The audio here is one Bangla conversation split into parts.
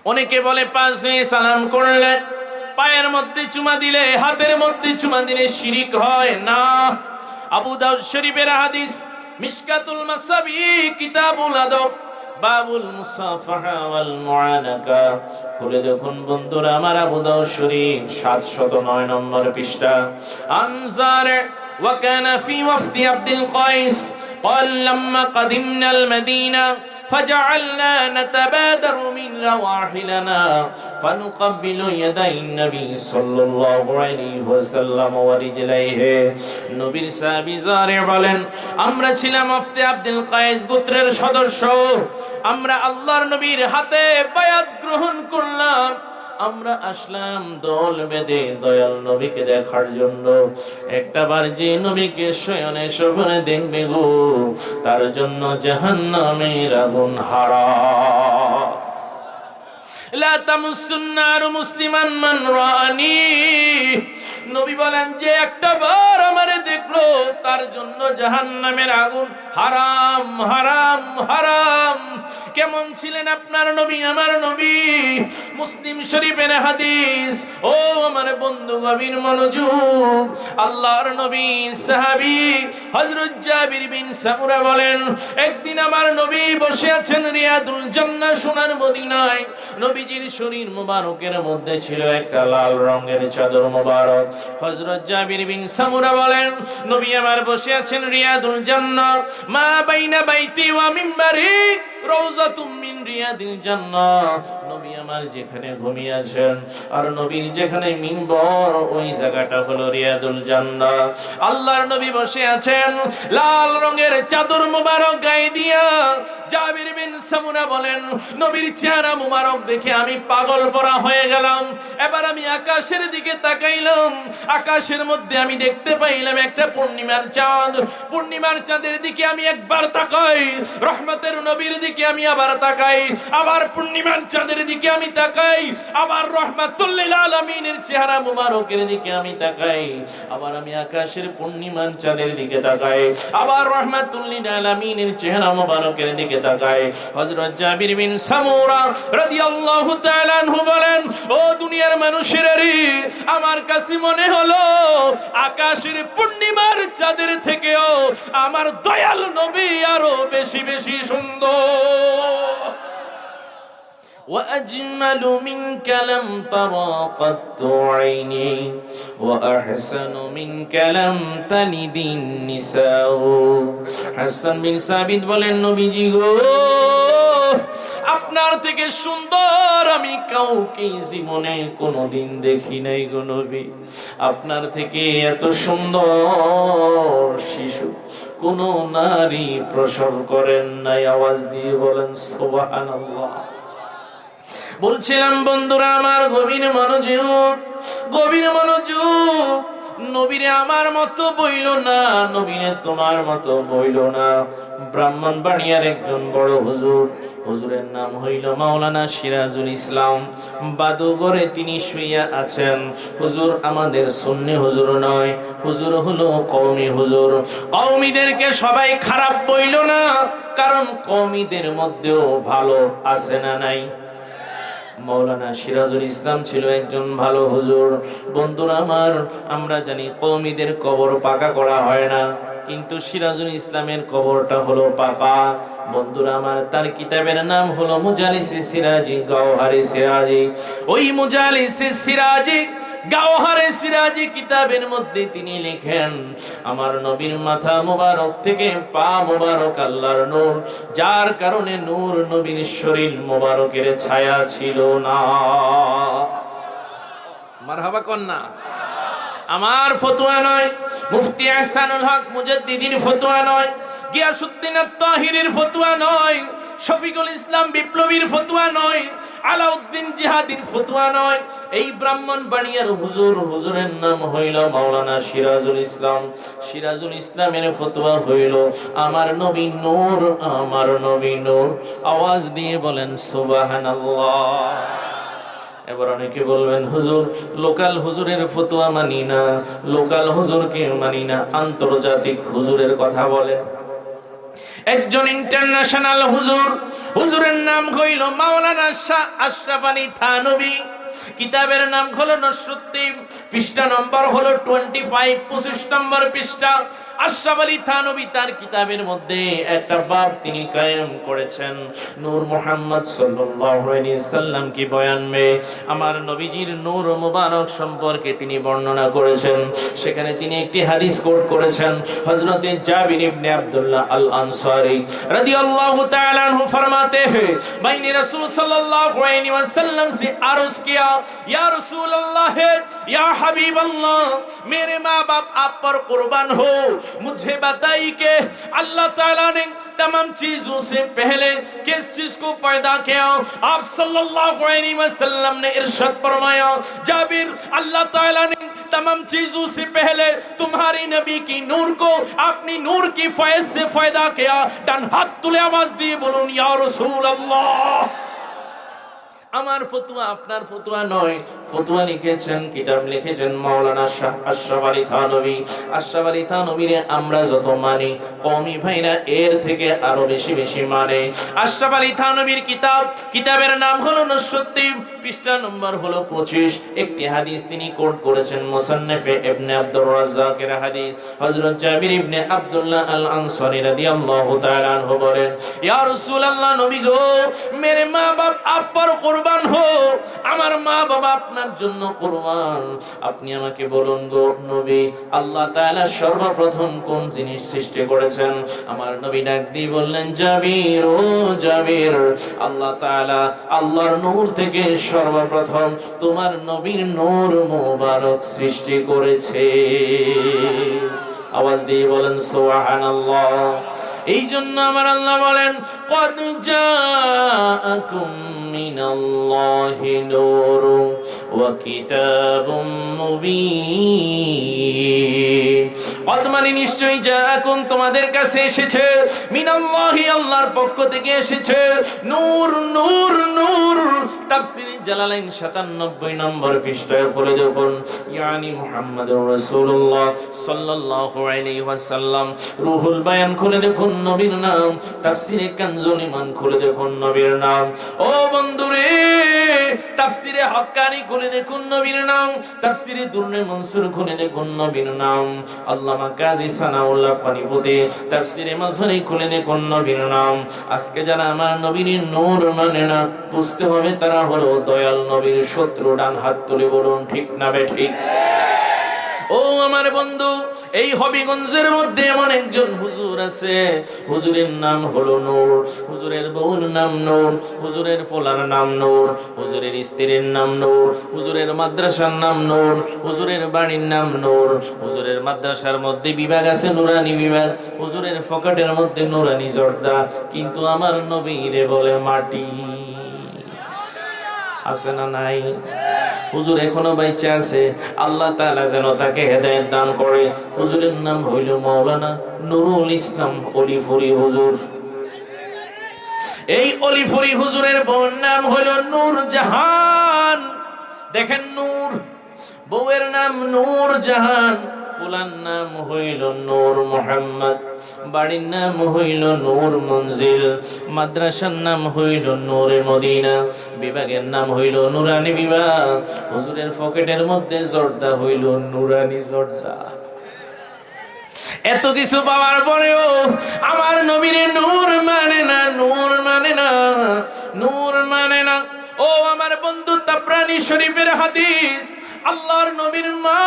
অনেকে বলে পাঁচ হয়ে সালাম করলে, পায়ের মধ্যে চুমা দিলে, হাতের মধ্যে চুমা দিলে শিরিক হয় না। আবু দাউদ শরীফের হাদিস, মিশকাতুল মাসাবি কিতাবুল আদব, বাবুল মুসাফাহা ওয়াল মুআনাকা। খুলে দেখুন বন্ধুরা আমার, আবু দাউদ শরীফ 709 নম্বর পৃষ্ঠা। আনসার ওয়া কানা ফি ওয়াফদি আব্দুল কাইস قال لما قدمنا المدينة فجعلنا نتبادر من رواحلنا فنقبل يدي النبي صلى الله عليه وسلم ورجليه। নবীর সাহাবী জারে বলেন, আমরা ছিলাম ওয়াফদে আব্দুল কাইস গোত্রের সদস্য। আমরা আল্লাহর নবীর হাতে বায়াত গ্রহণ করলাম। আমরা আসলাম দল বেঁধে দয়াল নবীকে দেখার জন্য। একটাবার যে নবীকে শয়নে স্বপ্নে দেখবে গো, তার জন্য জাহান্নামের আগুন হারাম। লা তামুসুন নার মুসলিমান মান রানি। নবী বলেন, যে একটাবার আমারে দেখলো তার জন্য জাহান্নামের আগুন হারাম হারাম হারাম। কেমন ছিলেন আপনার নবী, আমার নবী? মুসলিম শরীফের হাদিস। ও আমার বন্ধু, গভীর মনোযোগ। আল্লাহর নবী সাহাবী হযরত জাবির বিন সামুরা বলেন, একদিন আমার নবী বসে আছেন রিয়াদুল জান্নাহ সোনার মদিনায়। নবীজির শরীর মুবারকের মধ্যে ছিল একটা লাল রঙের চাদর মুবারক। হযরত জাবির বিন সামুরা বলেন, নবী আমার বসে আছেন রিয়াদুল জান্নাহ, মা বাইনা বাইতি ওয়া মিম্বারি রওজাতুম মিন রিয়াদিল জান্নাহ। নবী আমার যেখানে ঘুমিয়ে আছেন আর নবীর যেখানে মিম্বর, ওই জায়গাটা হলো রিয়াদুল জান্নাহ। আল্লাহর নবী বসে আছেন, লাল রঙের চাদর মুবারক গায়ে দিয়া। জাবির বিন সামুরা বলেন, নবীর চেহারা মুবারক দেখে আমি পাগল পরা হয়ে গেলাম। এবার আমি আকাশের দিকে তাকাইলাম। আকাশের মধ্যে আমি দেখতে পাইলাম একটা পূর্ণিমার চাঁদ। পূর্ণিমার চাঁদের দিকে আমি একবার তাকাই, রহমতের নবীর দিকে আমি আবার তাকাই, আবার পূর্ণিমার চাঁদের দিকে আমি তাকাই, আবার রহমাতুল লিল আলামিনের চেহারা মুবারকের দিকে আমি তাকাই, আবার আমি আকাশের পূর্ণিমার চাঁদের দিকে তাকাই, আবার রহমাতুল লিল আলামিনের চেহারা মুবারকের দিকে তাকাই। হযরত জাবির বিন সামুরা রাদিয়াল্লাহু তাআলা আনহু বলেন, ও দুনিয়ার মানুষেরারে, আমার কাছে মনে হলো আকাশের পূর্ণিমার চাঁদের থেকেও আমার দয়াল নবী আরো বেশি বেশি সুন্দর। وأجمل منك لم ترى قط عيني وأحسن منك لم تلد النساء। হাসান বিন সাবিত বলেন, নবীজি গো, আপনার থেকে সুন্দর আমি কাউকে জীবনে কোনোদিন দেখি নাই গো নবী। আপনার থেকে এত সুন্দর শিশু কোন নারী প্রসব করেন নাই। আওয়াজ দিয়ে বলেন সুবহানাল্লাহ। বলছিলাম বন্ধুরা আমার, গভীর মনোযোগ, গভীর মনোযোগ। নবীরে আমার মতো বইল না, নবীরে তোমার মতো বইল না। ব্রাহ্মণবাড়িয়ার একজন বড় হুজুর, হুজুরের নাম হইল মাওলানা সিরাজুল ইসলাম। বাদুগরে তিনি শুইয়া আছেন। হুজুর আমাদের সুন্নি হুজুর নয়, হুজুর হলো কওমি হুজুর। কওমিদেরকে সবাই খারাপ বইল না, কারণ কওমিদের মধ্যেও ভালো আছে না নাই? মাওলানা সিরাজুল ইসলাম ছিল একজন ভালো হুজুর। বন্ধুরা আমার, আমরা জানি কওমিদের কবর পাকা করা হয় না, কিন্তু সিরাজুল ইসলামের কবরটা হলো পাকা। বন্ধুরা আমার, তার কিতাবের নাম হলো মুজালিসে সিরাজি, গাওহারে সিরাজি। ওই মুজালিসে সিরাজি, গাওহারে সিরাজি কিতাবের মধ্যে তিনি লেখেন, আমার নবীর মাথা মুবারক থেকে পা মুবারক আল্লাহর নূর, যার কারণে নূর নবীর শরীর মুবারকের ছায়া ছিল না। মারহাবা কন্যা। আমার ফতোয়া নয়, মুফতি ইহসানুল হক মুজাদ্দিদির ফতোয়া নয়, গিয়াসউদ্দিন আত-তাহিরির ফতোয়া নয়, শফিকুল ইসলাম বিপ্লবীর ফতোয়া নয়, আলাউদ্দিন জিহাদির ফতোয়া নয়। এই ব্রাহ্মণবাড়িয়ার হুজুর, হুজুরের নাম হইল মাওলানা সিরাজুল ইসলাম। সিরাজুল ইসলামের ফতোয়া হইল আমার নবী নূর, আমার নবী নূর। আওয়াজ দিয়ে বলেন সুবহানাল্লাহ। এবার অনেকে বলবেন, হুজুর লোকাল হুজুরের ফতোয়া মানি না, লোকাল হুজুরকে মানি না, আন্তর্জাতিক হুজুরের কথা বলেন। একজন ইন্টারন্যাশনাল হুজুর, হুজুরের নাম হইল মাওলানা শাহ আশরাফ আলী থানভী। কিতাবের নাম হলো নসরুদ্দিন, পৃষ্ঠা নম্বর হলো 25, 25 নম্বর পৃষ্ঠা। আশরাফ আলী থানভী তার কিতাবের মধ্যে একটা বাব তিনি কায়েম করেছেন, নূর মুহাম্মদ সাল্লাল্লাহু আলাইহি সাল্লাম কি বয়ান মে, আমার নবীজির নূর মুবারক সম্পর্কে তিনি বর্ণনা করেছেন। সেখানে তিনি একটি হাদিস কোট করেছেন। হযরতে জাবির ইবনে আব্দুল্লাহ আল আনসারী রাদিয়াল্লাহু তাআলা আনহু फरमाते हैं, मैंने रसूल सल्लल्लाहु अलैहि वसल्लम से अर्ज किया, या रसूल अल्लाह या हबीब अल्लाह, मेरे माँ बाप आप पर कुर्बान हो, मुझे बताइए कि अल्लाह ताला ने तमाम चीजों से पहले किस चीज को पैदा किया। आप सल्लल्लाहु अलैहि वसल्लम ने इरशाद फरमाया, जाबिर, अल्लाह ताला ने तमाम चीजों से पहले तुम्हारी नबी की नूर को अपनी नूर की फैज से पैदा किया। डान हाथ तुले आवाज दिए बोलूं, या रसूल अल्लाह। আমার ফতোয়া আপনার ফতোয়া নয়। ফতোয়া লিখেছেন, কিতাব লিখেছেন মাওলানা শাহ আশরাফ আলী থানভী। আশরাফ আলী থানভীরে আমরা যত মানি, কওমি ভাইরা এর থেকে আরো বেশি বেশি মানে। আশরাফ আলী থানভীর কিতাব, কিতাবের নাম হলো নসরুদ্দিন, পৃষ্ঠা নম্বর হলো 25। একটি হাদিস তিনি কোট করেছেন মুসান্নাফে ইবনে আব্দুর রাজ্জাকের হাদিস। হযরত জাবির ইবনে আব্দুল্লাহ আল আনসারী রাদিয়াল্লাহু তাআলা আনহু বলেন, ইয়া রাসূলুল্লাহ, নবী গো, মেরে মা বাপ আপ পর কুরবান হো, আমার মা বাবা আপনার জন্য কুরবান। আপনি আমাকে বলুন গো নবী, আল্লাহ তাআলা সর্বপ্রথম কোন জিনিস সৃষ্টি করেছেন? আমার নবী ডাক দিয়ে বললেন, জাবির, ও জাবির, আল্লাহ তাআলা আল্লাহর নূর থেকে সর্বপ্রথম তোমার নবীর নূর মুবারক সৃষ্টি করেছে। আওয়াজ দিয়ে বলেন সুবহানাল্লাহ। এই জন্য আমার আল্লাহ বলেন, কদ জাআকুম মিনাল্লাহি নূরুন ওয়া কিতাবুম মুবিন। কদ মানে নিশ্চয়ই, জাআকুম তোমাদের কাছে এসেছে, মিনাল্লাহি আল্লাহর পক্ষ থেকে এসেছে, নূর নূর নূর। তাফসীরে জালালাইন 97 নম্বর পৃষ্ঠায় পড়ে দেখুন, ইয়ানি মুহাম্মাদুর রাসূলুল্লাহ সাল্লাল্লাহু আলাইহি ওয়াসাল্লাম। রুহুল বায়ান খুলে দেখুন, নবীর নাম। তাফসীরে কানজুল ঈমান খুলে দেখুন, নবীর নাম। ও বন্ধুরে, তাফসীরে হক্কানি খুলে দেখুন, নবীর নাম। তাফসীরে দুররে মনসুর খুলে দেখুন, নবীর নাম। আল্লামা কাজী সানাউল্লাহ পানিপতি তাফসীরে মাজহারি খুলে দেখুন, নবীর নাম। আজকে যারা আমার নবীর নূর মানে না, বুঝতে হবে তারা হলো দয়াল নবীর শত্রু। ডান হাত তুলে বলুন, ঠিক না বেঠিক? ও আমার বন্ধু, এই হবিগঞ্জের মধ্যে এমন একজন হুজুর আছে, হুজুরের নাম হলো নূর। হুজুরের বউর নাম নূর, হুজুরের পোলার নাম নূর, হুজুরের স্ত্রীর নাম নূর, হুজুরের মাদ্রাসার নাম নূর, হুজুরের বাড়ির নাম নূর। হুজুরের মাদ্রাসার মধ্যে বিভাগ আছে নুরানি বিভাগ, হুজুরের পকেটের মধ্যে নুরানি জর্দা, কিন্তু আমার নবীরে বলে মাটি। আছে না নাই? হুজুর এখনো বাইচে আছে, আল্লাহ তাআলা যেন তাকে হেদায়েত দান করে। হুজুরের নাম হইল মাওলানা নুরুল ইসলাম অলিফুরি হুজুর। এই অলিফুরি হুজুরের বউয়ের নাম হইল নূর জাহান। দেখেন, নূর, বউয়ের নাম নূর জাহান, ফুলার নাম হইল নূর মুহাম্মদ, বাড়ির নাম হইল নূর মঞ্জিল, মাদ্রাসার নাম হইল নূরে মদিনা, বিভাগের নাম হইল নুরানি বিভাগ। হুজুরের পকেটের মধ্যে জর্দা হইল নুরানি জর্দা। এত কিছু পাওয়ার পরেও আমার নবীর নূর মানে না, নূর মানে না, নূর মানে না। ও আমার বন্ধু, তাবরানী শরীফের হাদিস, আল্লাহর নবীর মা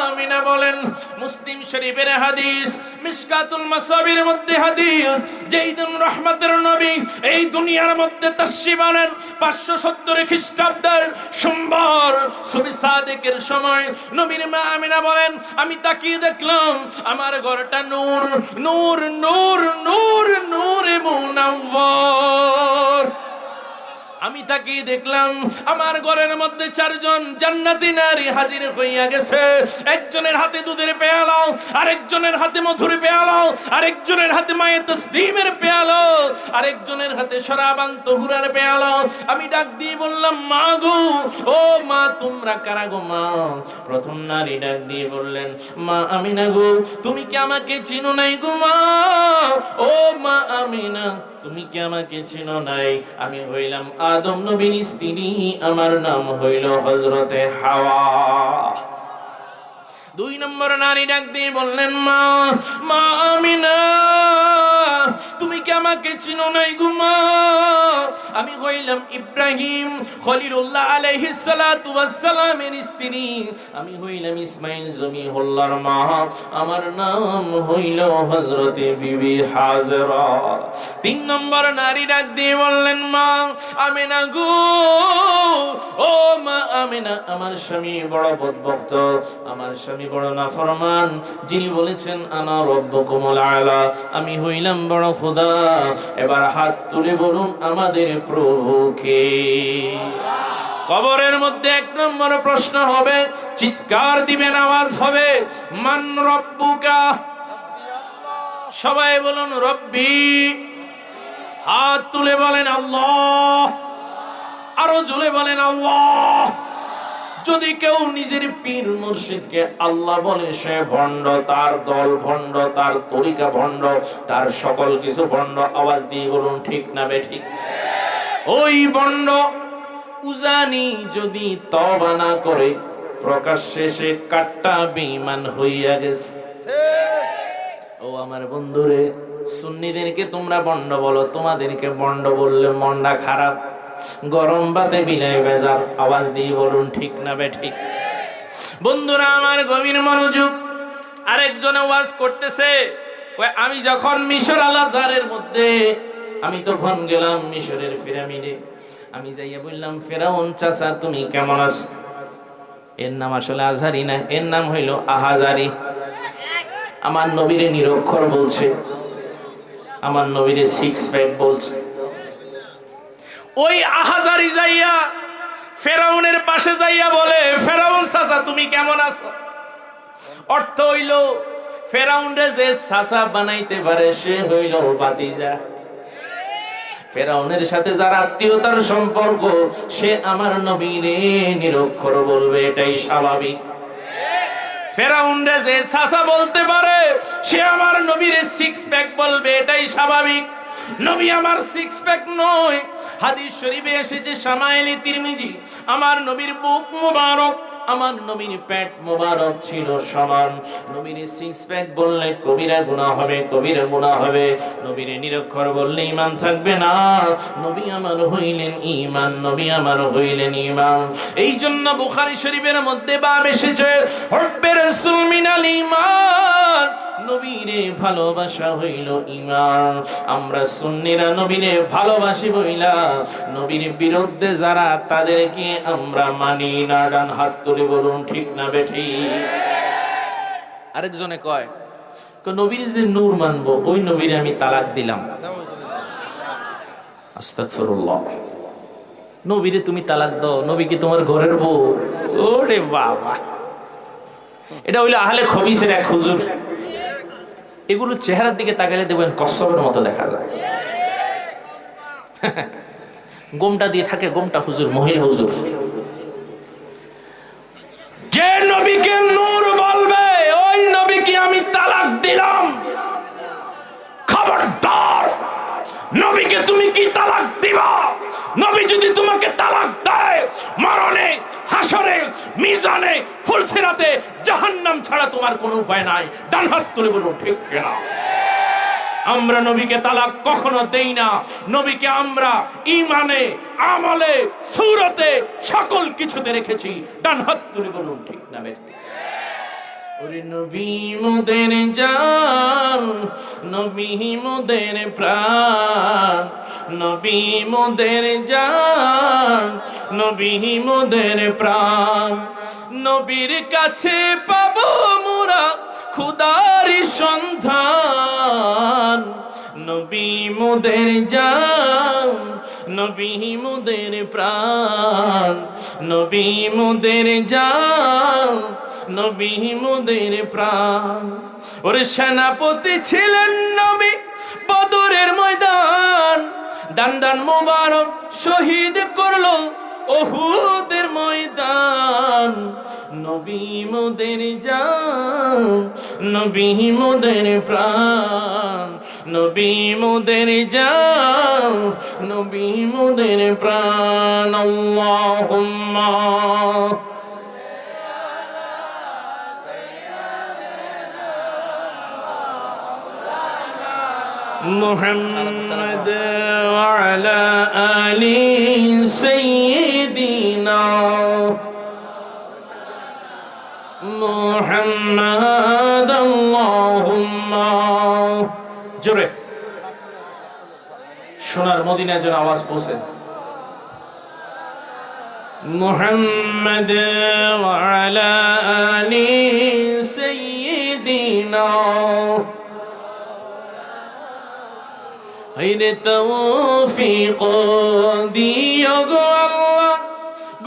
আমিনা বলেন, মুসলিম শরীফের হাদিস, মিশকাতুল মাসাবির মধ্যে হাদিস, যেই দিন রহমতের নবী এই দুনিয়ার মধ্যে তাশরীফ আনেন 570 খ্রিস্টাব্দের সোমবার সুবহি সাদেকের সময়, নবীর মা আমিনা বলেন, আমি তাকিয়ে দেখলাম আমার ঘরটা নূর নূর নূর নূর নূরে মুনাওয়ার। আমি তাকিয়ে দেখলাম আমার ঘরের মধ্যে 4 জন জান্নাতি নারী হাজির হইয়া গেছে। একজনের হাতে দুধের পেয়ালা, আরেকজনের হাতে মধুর পেয়ালা, আরেকজনের হাতে মায়ে তাসলিমের পেয়ালা, আরেকজনের হাতে শরাবান তহুরার পেয়ালা। আমি ডাক দিয়ে বললাম, মা গো, ও মা, তোমরা কারা গো মা? প্রথম নারী ডাক দিয়ে বললেন, মা আমিনা গো, তুমি কি আমাকে চিনো নাই গো মা? ও মা আমিনা, তুমি কি আমাকে চিনো নাই? আমি হইলাম আদম নবীর স্ত্রী, আমার নাম হইল হযরতে হাওয়া। 2 নম্বর নারী ডাক দিয়ে বললেন, মা, মা আমিনা, তুমি কি আমাকে চিনো নাই গো মা? আমি হইলাম ইব্রাহিম খলিলুল্লাহ আলাইহিস সালাতু ওয়াস সালামের স্ত্রী, আমি হইলাম ইসমাইল জমিহুল্লাহর মা, আমার নাম হইল হযরতে বিবি হাজরা। 3 নম্বর নারী ডাক দিয়ে বললেন, মা আমিনা গো, ও মা আমিনা, আমার স্বামী বড় বদভক্ত, আমার স্বামী বড় নাফরমান, যিনি বলেছেন আনা রব্বুকুমুল আলা, আমি হইলাম বড় খোদা। এবার হাত তুলে বলুন আমাদের প্রভু কে? কবরের মধ্যে 1 নম্বর প্রশ্ন হবে, চিৎকার দিবেন, আওয়াজ হবে, মান রব্বুকা? সবাই বলুন রব্বি। হাত তুলে বলেন আল্লাহ, আরো জোরে বলেন আল্লাহ। যদি কেউ নিজের পীর মুর্শিদকে আল্লাহ বলে, সে ভণ্ড, তার দল ভণ্ড, তার তরিকা ভণ্ড, তার সকল কিছু ভণ্ড। আওয়াজ দিয়ে বলুন ঠিক না বেঠিক? ওই ভণ্ড উজানি যদি তওবা না করে, প্রকাশ্যে সে কাট্টা বেঈমান হইয়া গেছে। ও আমার বন্ধুরে, সুন্নিদেরকে তোমরা ভণ্ড বলো, তোমাদেরকে ভণ্ড বললে মনটা খারাপ, গরম ভাতে বিলাই বেজার। আওয়াজ দিয়ে বলুন ঠিক না বেঠিক? বন্ধুরা আমার, গভীর মনোযোগ। আরেকজনে ওয়াজ করতেছে, আমি যখন মিশর আল আজহারের মধ্যে, আমি তখন গেলাম মিশরের পিরামিডে। আমি যাইয়া বললাম, ফেরাউন চাচা তুমি কেমন আছো? এর নাম আসলে আজহারি না, এর নাম হইল আহাজারি। আমার নবীরে নিরক্ষর বলছে, আমার নবীরে 6 প্যাক বলছে। ওই আহাজারি যাইয়া ফেরাউনের পাশে যাইয়া বলে, ফেরাউন চাচা তুমি কেমন আছো? অর্থ হইল, ফেরাউনরে যে চাচা বানাইতে পারে সে হইল ভাতিজা। ফেরাউনের সাথে যার আত্মীয়তার সম্পর্ক, সে আমার নবীরে নিরক্ষর বলবে, এটাই স্বাভাবিক। ফেরাউনরে যে চাচা বলতে পারে, সে আমার নবীরে 6 প্যাক বলবে, এটাই স্বাভাবিক। নবী আমার 6 প্যাক নয়। হাদিস শরীফে এসেছে, শামাইলে তিরমিজি, আমার নবীর বুক মুবারক, আমার নবীর পেট মুবারক ছিল সমান। নবীর 6 প্যাক বললে কবিরা গুনাহ হবে, কবিরা গুনাহ হবে। নবীর নিরক্ষর বললে ঈমান থাকবে না। নবী আমার হইলেন ঈমান, নবী আমার হইলেন ঈমান। এই জন্য বুখারী শরীফের মধ্যে বাব এসেছে, হুব্বে রাসূল মিনাল ঈমান, নবীরে ভালোবাসা হইল ঈমান। আমরা সুন্নিরা নবীরে ভালোবাসি বইলা নবীর বিরুদ্ধে যারা, তাদেরকে আমরা মানি না। ডান হাত তুলে বলুন ঠিক না বেঠিক? আরেকজনে কয়, নবীর যে নূর মানবো, ওই নবীরে আমি তালাক দিলাম। আস্তাগফিরুল্লাহ। নবীরে তুমি তালাক দাও, নবী কি তোমার ঘরের বউ? ওরে বাবা, এটা হইলো আহলে খবিসের এক হুজুর। এগুলো চেহারার দিকে তাকালে দেখবেন কচ্ছপের মতো দেখা যায়। গোমটা দিয়ে থাকে, গোমটা হুজুর, মহিলা হুজুর। যে নবীকে নূর বলবে, ওই নবীকে আমি তালাক দিলাম। খবরদার, নবীকে তুমি কি তালাক দিবা? নবী যদি তোমাকে তালাক দেয়, মরণে, হাসরে, মিজানে, ফুলসিরাতে, জাহান্নাম ছাড়া তোমার কোনো উপায় নাই। ডান হাত তুলে বলুন ঠিক কিনা? আমরা নবীকে তালাক কখনো দেই না। নবীকে আমরা ঈমানে, আমলে, সূরতে, সকল কিছুতে রেখেছি। ডান হাত তুলে বলুন ঠিক না বেঠিক? ওরে নবী মোদের জান, নবী মোদের প্রাণ, নবী মোদের জান, নবী মোদের প্রাণ। নবীর কাছে পাবো মোরা খুদার সন্ধান। নবী মোদের জান, নবী মোদের প্রাণ, নবী মোদের জান, নবী মোদের প্রাণ। ওর সেনাপতি ছিলেন নবী বদরের ময়দান, দান দান মোবারক শহীদ করলো উহুদের ময়দান। নবী মোদের জান, নবী মোদের প্রাণ, নবী মোদের জান, নবী মোদের প্রাণ। আল্লাহুম্মা মুহাম্মাদ ওয়া আলা আলি সাইয়্যিদিনা মুহাম্মাদ। আল্লাহুম্মা জোরে সোনার মদিনায় যেন আওয়াজ পৌঁছে। মুহাম্মাদ ওয়া আলা আলি সাইয়্যিদিনা। হায়রে তৌফিক দিও গো আল্লাহ,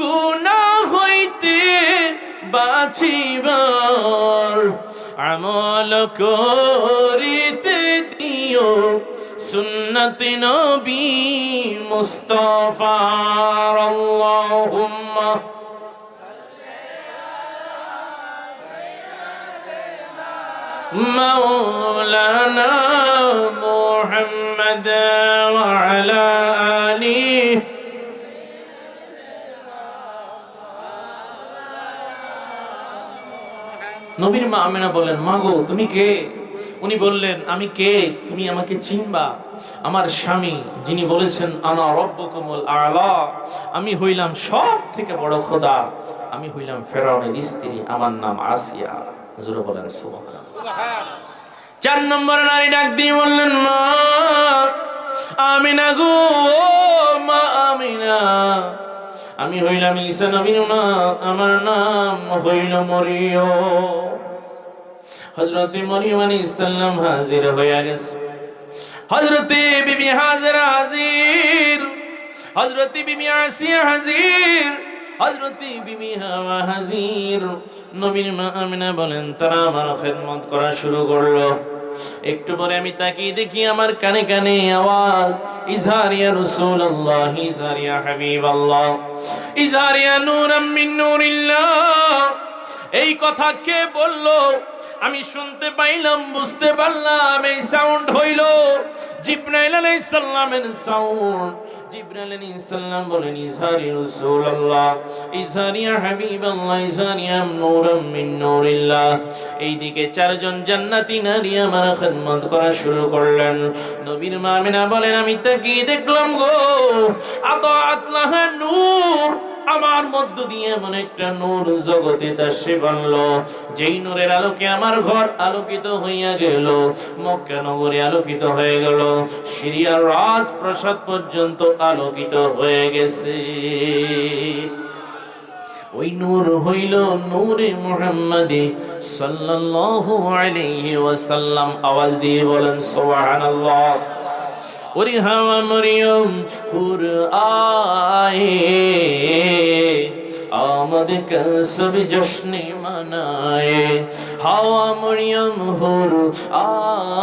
গুনাহ হইতে বাঁচিবার আমল করিতে দিও সুন্নত নবী মুস্তাফার। আল্লাহুম্মা মাওলানা মুহাম্মদ ওয়া আলা আলিহি। নবীর মা আমেনা বলেন, মা গো তুমি কে? উনি বললেন, আমি কে তুমি আমাকে চিনবা। আমার স্বামী যিনি বলেছেন আনা রব্বুকুমুল আ'লা, আমি হইলাম সব থেকে বড় খোদা, আমি হইলাম ফেরাউনের স্ত্রী, আমার নাম আসিয়া। জোরে বলেন সুবহানাল্লাহ। 4 নম্বর নারী ডাক দিয়ে বললেন, মা আমিনা গো, মা আমিনা, আমি হইলাম ঈসা নবীর মা, আমার নাম হইল মরিয়ম। হযরতে মরিয়ম আলাইহিস সালাম হাজির হয়ে গেছে। হযরতে বিবি হাজরা হাজির, হযরতে বিবি আসিয়া হাজির, হযরতে বিবি হাওয়া হাজির। নবীর মা আমিনা বলেন, তারা আমার খেদমত করা শুরু করলো। একটু পরে আমি তাকিয়ে দেখি আমার কানে কানে আওয়াজ, ইজহারিয়া রাসূলুল্লাহ, ইজহারিয়া হাবিবাল্লাহ, ইজহারিয়া নূরাম মিন নূরিল্লাহ। এই কথা কে বললো? আমি শুনতে পাইলাম, বুঝতে পারলাম। এই সাউন্ড হইল জিবরাইল আলাইহিস সালামের সাউন্ড। জিবরাইল আলাইহিস সালাম বলেন, ইজহারিয়া রাসূলুল্লাহ, ইজহারিয়া হাবিবাল্লাহ, ইজহারিয়া নূরাম মিন নূরিল্লাহ। এইদিকে 4 জন জান্নাতি নারী আমার খেদমত করা শুরু করলেন। নবীর মা আমিনা বলেন, আমি তাকিয়ে দেখলাম গো, আতাআত লাহা নূর, আমার মধ্য দিয়ে এমন একটা নূর জগতে তাসে বানলো, যেই নূরের আলোকে আমার ঘর আলোকিত হইয়া গেল, মক্কা নগরী আলোকিত হয়ে গেল, সিরিয়ার রাজপ্রাসাদ পর্যন্ত আলোকিত হয়ে গেছে। ওই নূর হইল নূরে মুহাম্মাদি সাল্লাল্লাহু আলাইহি ওয়াসাল্লাম। আওয়াজ দিয়ে বলেন সুবহানাল্লাহ। ওরে হাওয়া মরিয়ম হুর আয়ে, আমদ কসব জশ্নে মনায়ে, হাওয়া মরিয়ম হুর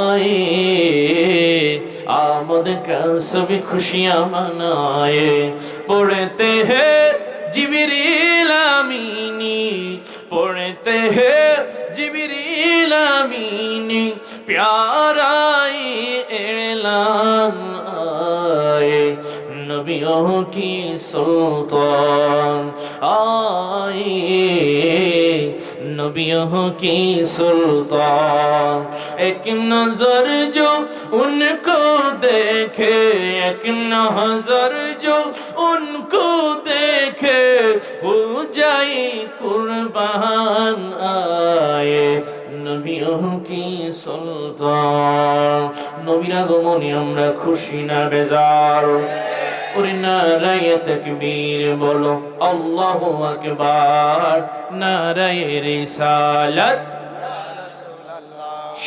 আয়ে, আমদ কসব খুশিয়াं মনায়ে। পড়তে हैं जिब्रील आमीनी, पढ़ते हैं जिब्रील आमीनी, प्यारा एलान आए, नबियों की सुल्तान आए, नबियों की सुल्तान। एक नजर जो उनको देखे, एक नजर जो उनको देखे, हो जाए कुर्बान आए, नबियों की सुल्तान। नबीरा गमने আমরা খুশি না বেজার? ওরে নারায়ে তাকবীর বলো, আল্লাহু আকবার। নারায়ে রিসালাত,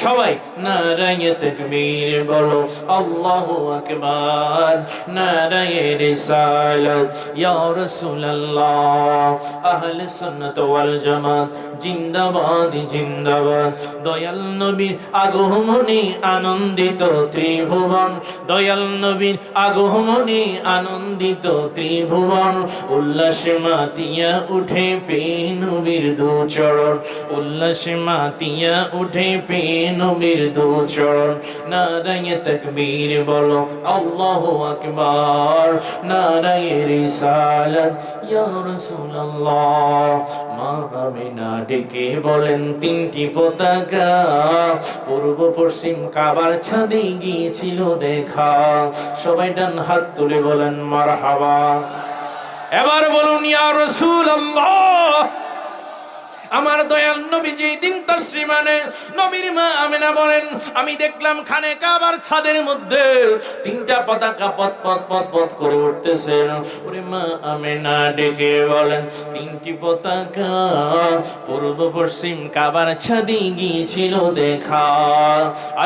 সবাই নারায়ে তাকবীর বলো, আল্লাহু আকবার। নারায়ে রিসালাত ইয়া রাসূলুল্লাহ। আহলে সুন্নাত ওয়াল জামাত জিন্দাবাদ জিন্দাবাদ। দয়াল নবীর আগমনে আনন্দিত ত্রিভুবন, দয়াল নবীর আগমনে আনন্দিত ত্রিভুবন। উল্লাসে মাতিয়া উঠে পে নবীর দু চরণ, উল্লাসে মাতিয়া উঠে পে নবীর দু চরণ। নারায়ে তাকবীর বলো, আল্লাহু আকবার। নারায়ে রিসালাত ইয়া রাসূলুল্লাহ। মা আমিনা ডেকে বলেন তিনটি পতাকা পূর্ব পশ্চিম কাবার ছাদে গিয়েছিল দেখা। সবাই ডান হাত তুলে বলেন মারহাবা। এবার বলুন ইয়া রাসূলুল্লাহ। আমার দয়াল নবী যেই দিন তাশরীফ আনে, নবীর মা আমিনা বলেন আমি দেখলাম খানে কাবার ছাদের মধ্যে তিনটা পতাকা পত পত পত পত করে উঠতেছে। ওরে মা আমিনা ডেকে বলেন তিনটি পতাকা পূর্ব পশ্চিম কাবার ছাদে গিয়েছিল দেখা।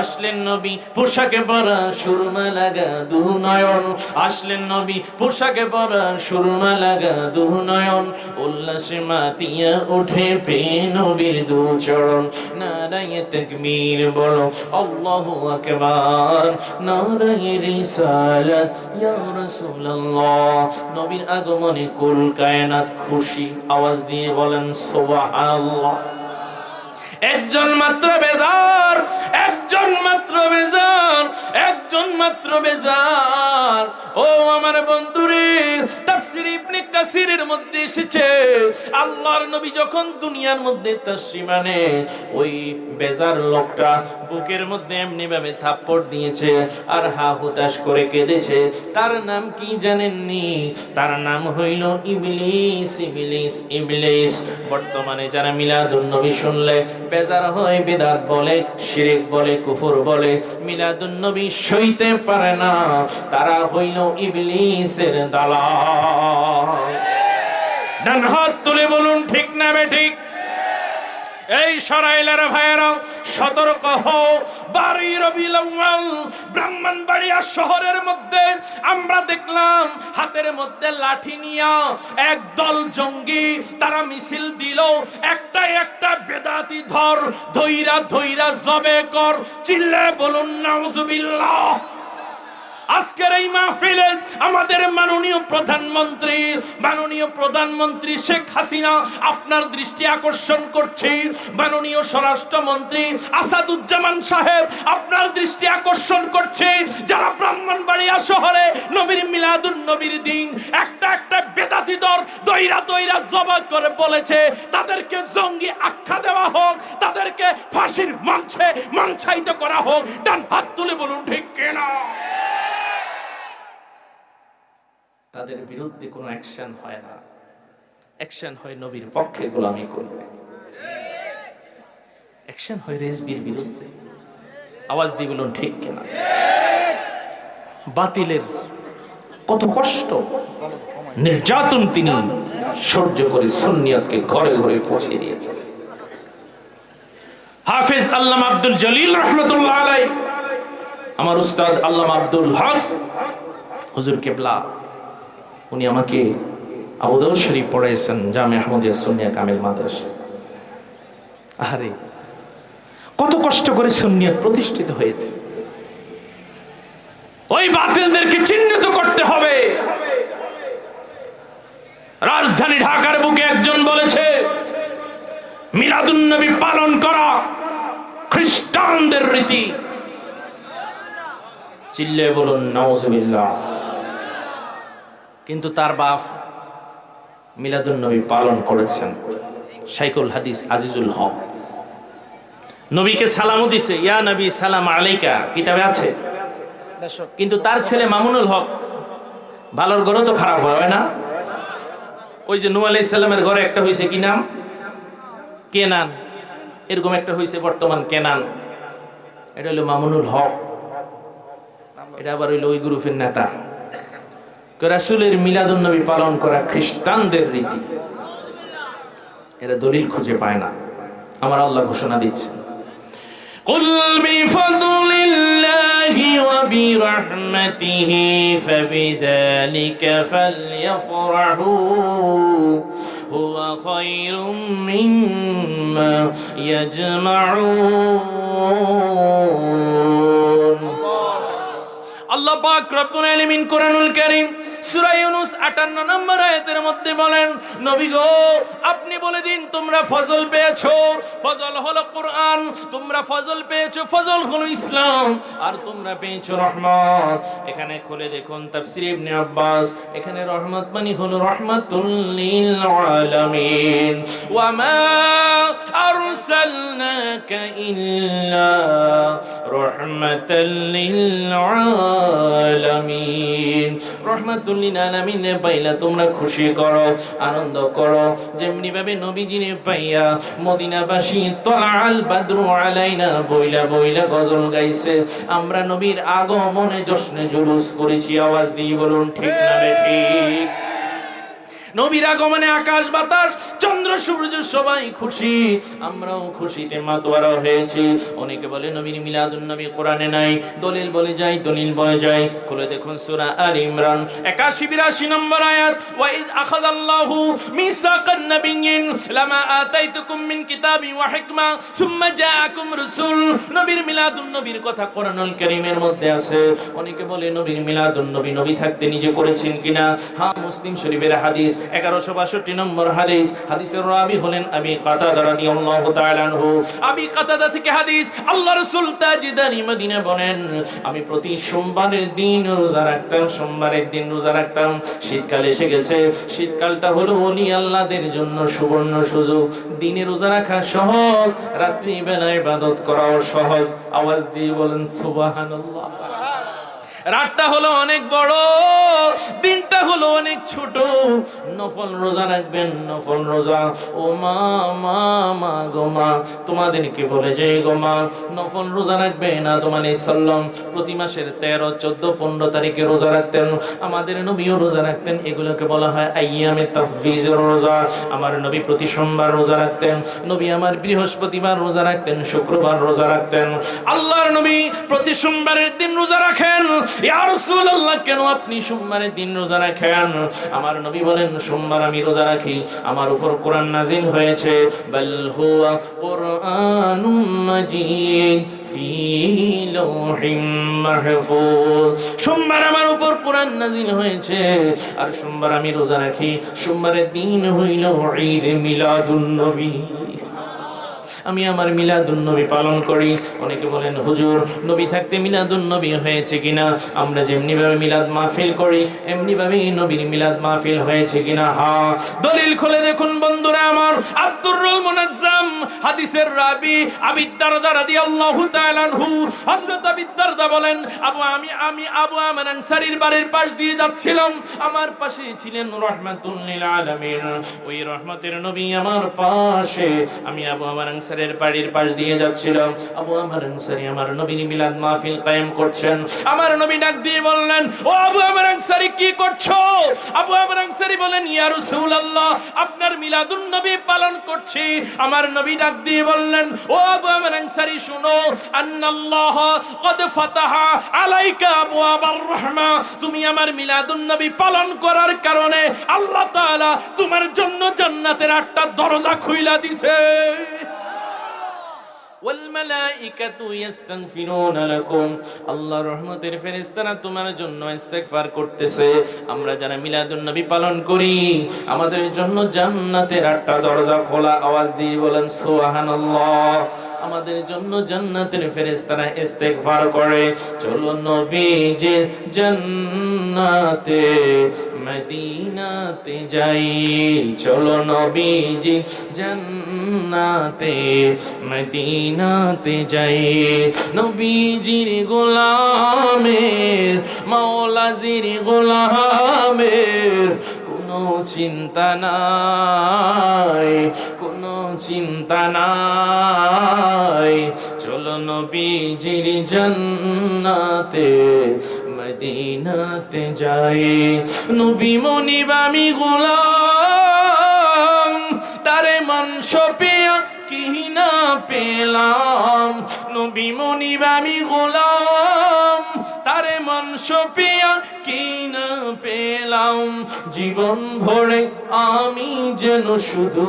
আসলেন নবী পোশাকে পরা সুরমা লাগা দু নয়ন, আসলেন নবী পোশাকে পরা সুরমা লাগা দু নয়ন। উল্লাসে মাতিয়া উঠে নবীর দু চরণ। নারায়ে তাকবীর বলো, আল্লাহু আকবার। নারায়ে রিসালাত ইয়া রাসূলুল্লাহ। নবীর আগমনে কুল কায়নাত খুশি। আওয়াজ দিয়ে বলেন সুবহানাল্লাহ। একজন মাত্র বেজার, একজন মাত্র বেজার, একজন মাত্র বেজার। ও আমার বন্ধুরে, তাফসীর ইবনে কাসিরের মধ্যে এসেছে আল্লাহর নবী যখন দুনিয়ার মধ্যে তাশরীফ আনে, ওই বেজার লোকটা বুকের মধ্যে এমনি ভাবে থাপ্পড় দিয়েছে আর হা হুতাশ করে কেঁদেছে। তার নাম কি জানেননি? তার নাম হইল ইবলিস। ইবলিস ইবলিস। বর্তমানে যারা মিলাদুন নবী শুনলে বেজার হয়, বিদআত বলে, শিরক বলে, কুফর বলে, মিলাদুন নবী সইতে পারে না, তারা হইল ইবলিসের দালাল। ডান হাত তুলে বলুন ঠিক না বেঠিক? এই সরাইলের ভাইয়েরা সতর্ক হও। 12 রবিউল আউয়াল ব্রাহ্মণবাড়িয়া শহরের মধ্যে আমরা দেখলাম হাতের মধ্যে লাঠি নিয়া একদল জঙ্গি তারা মিছিল দিল। একটা একটা বেদাতি ধর, ধইরা ধইরা জবে কর। চিল্লায় বলুন নাউজুবিল্লাহ। আজকের এই মাহফিলে আমাদের মাননীয় প্রধানমন্ত্রী শেখ হাসিনা আপনার দৃষ্টি আকর্ষণ করছে। মাননীয় স্বরাষ্ট্রমন্ত্রী আসাদুজ্জামান সাহেব আপনার দৃষ্টি আকর্ষণ করছে। যারা ব্রাহ্মণবাড়িয়া শহরে নবীর মিলাদুন নবীর দিন একটা একটা বেদাতি দল দইরা দইরা জবাই করে বলেছে, তাদেরকে জঙ্গি আখ্যা দেওয়া হোক, তাদেরকে ফাঁসির মঞ্চে মঞ্চায়িত করা হোক। ডান হাত তুলে বলুন ঠিক কিনা? তাদের বিরুদ্ধে কোনো অ্যাকশন হয় না, অ্যাকশন হয় নবীর পক্ষে গোলামি করবে, অ্যাকশন হয় রেজবির বিরুদ্ধে। আওয়াজ দিয়ে বলুন ঠিক কিনা? বাতিলের কত কষ্ট নির্যাতন তিনি সহ্য করে সুন্নিয়তকে ঘরে ঘরে পৌঁছে দিয়েছেন। হাফেজ আল্লামা আব্দুল জলিল রাহমাতুল্লাহ আলাইহি, আমার উস্তাদ আল্লামা আব্দুল হক হুজুর কেবলা, উনি আমাকে আবু দাউদ শরীফ পড়াইছেন জামে আহমদিয়া সুন্নিয়া কামিল মাদ্রাসা। আরে কত কষ্ট করে সুন্নিয়ত প্রতিষ্ঠিত হয়েছে। ওই বাতিলদেরকে চিহ্নিত করতে হবে। রাজধানী ঢাকার বুকে একজন বলেছে মিলাদুন নবী পালন করা খ্রিস্টানদের রীতি। চিল্লে বলুন নাউজুবিল্লাহ। কিন্তু তার বাপ মিলাদুন নবী পালন করেছেন। শাইখুল হাদিস আজিজুল হক নবীকে সালামও দিছে, ইয়া নবী সালাম আলাইকা, কিতাবে আছে। কিন্তু তার ছেলে মামুনুল হক, ভালোর ঘরে তো খারাপ হয় না। ওই যে নূহ আলাইহিস সালামের ঘরে একটা হইছে কি নাম? কেনান। এরকম একটা হইছে বর্তমান কেনান। এটা হলো মামুনুল হক। এটা আবার হইলো ওই গ্রুপের নেতা। রাসূলের মিলাদুন নবী পালন করা খ্রিস্টানদের রীতি। এরা দলিল খুঁজে পায় না, আমার আল্লাহ ঘোষণা দিচ্ছে কুল বিফাদলিল্লাহি ওয়া বিরহমাতিহি ফাবিযালিকা ফালইফরাহু হুয়া খায়রুম মিম্মা ইয়াজমাউন। আল্লাহ পাক রব্বুল আলামিন কোরআনুল কারীম সূরা ইউনূস 58 নম্বর আয়াতের মধ্যে বলেন, নবী গো আপনি বলে দিন তোমরা ফজল পেয়েছো, ফজল হলো কোরআন, তোমরা ফজল পেয়েছো, ফজল হলো ইসলাম, আর তোমরা পেয়েছো রহমত। এখানে খুলে দেখুন তাফসীর ইবনে আব্বাস, এখানে রহমত মানে হলো রাহমাতুল লিল আলামিন। ওয়া মা আরসালনাকা ইল্লা রাহমাতাল লিল আলামিন। রাহমাতুল লিল আলামিন পাইলা তোমরা খুশি করো, আনন্দ করো, যেমনি ভাবে নবীজিনে পাইয়া মদিনাবাসী তলাআল বাদরু আলাইনা বইলা বইলা গজল গাইছে। আমরা নবীর আগমনে জশ্নে জুলুস করেছি, আওয়াজ দিয়ে বলুন ঠিক না ঠিক? নবীর আগমনে আকাশ বাতাস চন্দ্র সূর্য সবাই খুশি, আমরাও খুশিতে মাতোয়ারা হয়েছি। অনেকে বলে নবীর মিলাদুন নবী কোরআনে নাই, দলিল বলে যায়, দলিল বলে যায়। খুলে দেখুন সূরা আল ইমরান 81-82 নম্বর আয়াত, ওয়া ইয আখাযাল্লাহু মিসাকান নাবিয়্যিন লামা আতাইতুকুম মিন কিতাবিন ওয়া হিকমা সুম্মা জাআকুম রাসূল। নবীর মিলাদুন নবীর কথা কোরআনুল কারীমের মধ্যে আছে। অনেকে বলে নবীর মিলাদুন নবী নবী থাকতে নিজে করেছেন কিনা? হ্যাঁ, মুসলিম শরীফের হাদিস 1162 নম্বর হাদিস। হাদিসের রাবী হলেন আবি কাতাদা রাদিয়াল্লাহু তাআলা আনহু। আবি কাতাদা থেকে হাদিস, আল্লাহ রাসূল তাজদানি মদিনা বলেন, আমি প্রতি সোমবারের দিন রোজা রাখতাম, সোমবারের দিন রোজা রাখতাম। শীতকাল এসে গেছে, শীতকালটা হলো ওলি আল্লাহদের জন্য সুবর্ণ সুযোগ। দিনে রোজা রাখা সহজ, রাত্রি বেলায় ইবাদত করাও সহজ। আওয়াজ দিয়ে বলেন সুবহানাল্লাহ। রাতটা হলো অনেক বড়, দিনটা হলো অনেক ছোট। নফল রোজা রাখবেন, নফল রোজা। ও মা মা মা গো মা, তোমাদেরকে বলে যে গো মা, নফল রোজা রাখবেন। আদম আলাইহিস সালাম প্রতি মাসের 13, 14, 15 তারিখে রোজা রাখতেন। আমাদের নবীও রোজা রাখতেন। এগুলোকে বলা হয় আইয়ামে তাফবিজের রোজা। আমার নবী প্রতি সোমবার রোজা রাখতেন, নবী আমার বৃহস্পতিবার রোজা রাখতেন, শুক্রবার রোজা রাখতেন। আল্লাহর নবী প্রতি সোমবারের দিন রোজা রাখেন। ইয়া রাসূলুল্লাহ, কেন আপনি সোমবারের দিন রোজা রাখেন? আমার নবী বলেন, সোমবার আমি রোজা রাখি, আমার উপর কোরআন নাযিল হয়েছে। বাল হুয়া কুরআনুম মাজিদ ফি লাওহিম মাহফুজ। সোমবার আমার উপর কোরআন নাযিল হয়েছে, আর সোমবার আমি রোজা রাখি। সোমবারের দিন হইল ঈদ মিলাদুন নবী। আমি আমার মিলাদুন নবী পালন করি। অনেকে বলেন হুজুর নবী থাকতে মিলাদুন নবী হয়েছে কিনা? আমরা যেমনি ভাবে মিলাদ মাহফিল করি এমনি ভাবে নবীর মিলাদ মাহফিল হয়েছে কিনা? হ্যাঁ, দলিল খুলে দেখুন বন্ধুরা আমার। আব্দুরুল মুনাজ্জাম হাদিসের রাবী আবি দারদা রাদিয়াল্লাহু তাআলা আনহু, হযরত আবি দারদা বলেন, আমি আবু আমর আনসারীর বাড়ির পাশ দিয়ে যাচ্ছিলাম। আমার পাশে ছিলেন রাহমাতুল লিল আলামিন। ওই রহমতের নবী আমার পাশে। আমি আবু আমর আনসারীর বাড়ির পাশ দিয়ে যাচ্ছিলাম। আবু আমর আনসারী আমার নবীর মিলাদ মাহফিল কায়েম করছেন। আমার নবী ডাক দিয়ে বললেন, ও আবু আমর আনসারী কি করছো? আবু আমর আনসারী বলেন, ইয়া রাসূলুল্লাহ, আপনার মিলাদুন নবী পালন করছি। আমার নবী ডাক দিয়ে বললেন, ও আবু আমর আনসারী শুনো, আন্নাল্লাহ কদ ফাতাহা আলাইকা আবওয়াবার রাহমা। তুমি আমার মিলাদুন নবী পালন করার কারণে আল্লাহ তাআলা তোমার জন্য জান্নাতের 8টা দরজা খুইলা দিয়েছে। ওয়াল মালাইকাতু ইস্তাগফিরুনা লাকুম। আল্লাহর রহমতের ফেরেশতারা তোমার জন্য ইস্তেগফার করতেছে। আমরা যারা মিলাদুন নবী পালন করি আমাদের জন্য জান্নাতের 8টা দরজা খোলা। আওয়াজ দিয়ে বলেন সুবহানাল্লাহ। আমাদের জন্য জান্নাতের ফেরেশতারা ইস্তেগফার করে। চলো নবীজির জান্নাতে মদিনাতে যাই, চলো নবীজির জান্নাতে মদিনাতে যাই। নবীজির গোলামের মাওলাজির গোলামের কোনো চিন্তা নাই, কোনো চিন্তা নাই। চলো নবীজির জান্নাতে মদিনাতে যাই। নবী মনিব আমি গোলাম, তারে মানস পেয়া কি না পেলাম। নবী মনিব আমি গোলাম, তারে মন সপিয়া কি না পেলাম। জীবন ভরে আমি যেন শুধু,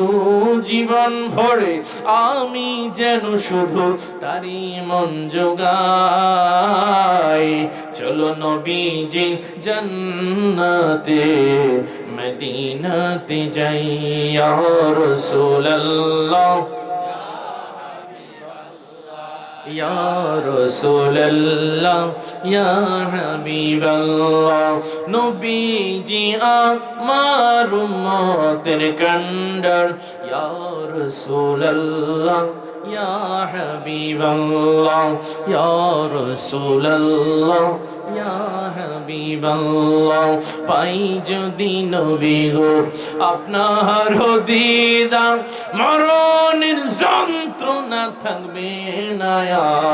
জীবন ভরে আমি যেন শুধু তারি মন জোগাই। চলো নবীজি জান্নাতে মদিনাতে যাই, ইয়া রাসূলুল্লাহ ইয়া রাসূলুল্লাহ ইয়া হাবিবাল্লাহ। নবীজি আমার উম্মতের কান্ডার, ইয়া রাসূলুল্লাহ ইয়া হাবিবাল্লাহ ইয়া রাসূলুল্লাহ ইয়া হাবিবাল্লাহ। পাই যদি নবী গো আপনার দিদার, মরণের যন্ত্রণা থাকবে না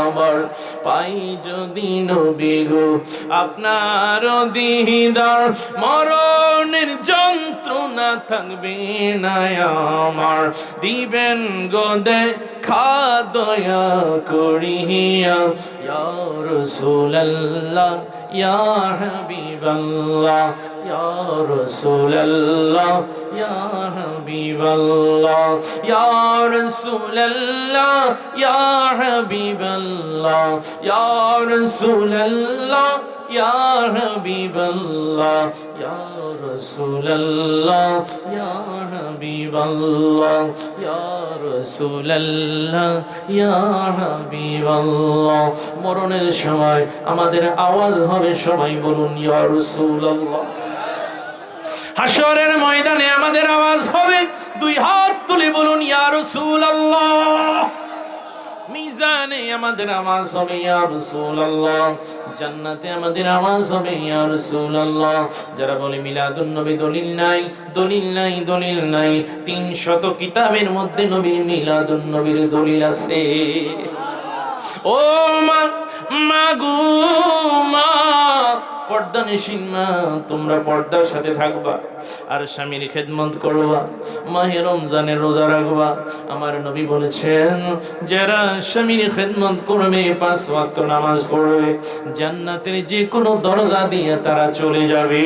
আমার। পাই যদি নবী গো আপনার দিদার, মরণের যন্ত্রণা থাকবে না আমার। দিবেন গো দেখা দয়া করিয়া, ইয়া রাসূলুল্লাহ ইয়া হাবিবাল্লাহ ইয়া রাসূলুল্লাহ ইয়া হাবিবাল্লাহ ইয়া রাসূলুল্লাহ ইয়া হাবিবাল্লাহ ইয়া রাসূলুল্লাহ ইয়া হাবিবাল্লাহ ইয়া রাসূলুল্লাহ ইয়া হাবিবাল্লাহ ইয়া রাসূলুল্লাহ ইয়া হাবিবাল্লাহ। মরণের সময় আমাদের আওয়াজ হবে, সবাই বলুন ইয়া রাসূলুল্লাহ। হাসরের ময়দানে আমাদের আওয়াজ হবে, দুই হাত তুলে বলুন ইয়া রাসূলুল্লাহ। মিজানে আমাদের আওয়াজ হবে ইয়া রাসূলুল্লাহ। জান্নাতে আমাদের আওয়াজ হবে ইয়া রাসূলুল্লাহ। যারা বলে মিলাদুন নবী দলিল নাই, দলিল নাই, দলিল নাই, 300 কিতাবের মধ্যে নবীর মিলাদুন নবীর দলিল আছে। ও মা, মাগো মা, পর্দানিশীন মা, তোমরা পর্দার সাথে থাকবা আর স্বামীর খেদমত করবা, মাহে রমজানের রোজা রাখবা। আমার নবী বলেছেন, যারা স্বামীর খেদমত করবে, 5 ওয়াক্ত নামাজ পড়বে, জান্নাতের যে কোনো দরজা দিয়ে তারা চলে যাবে।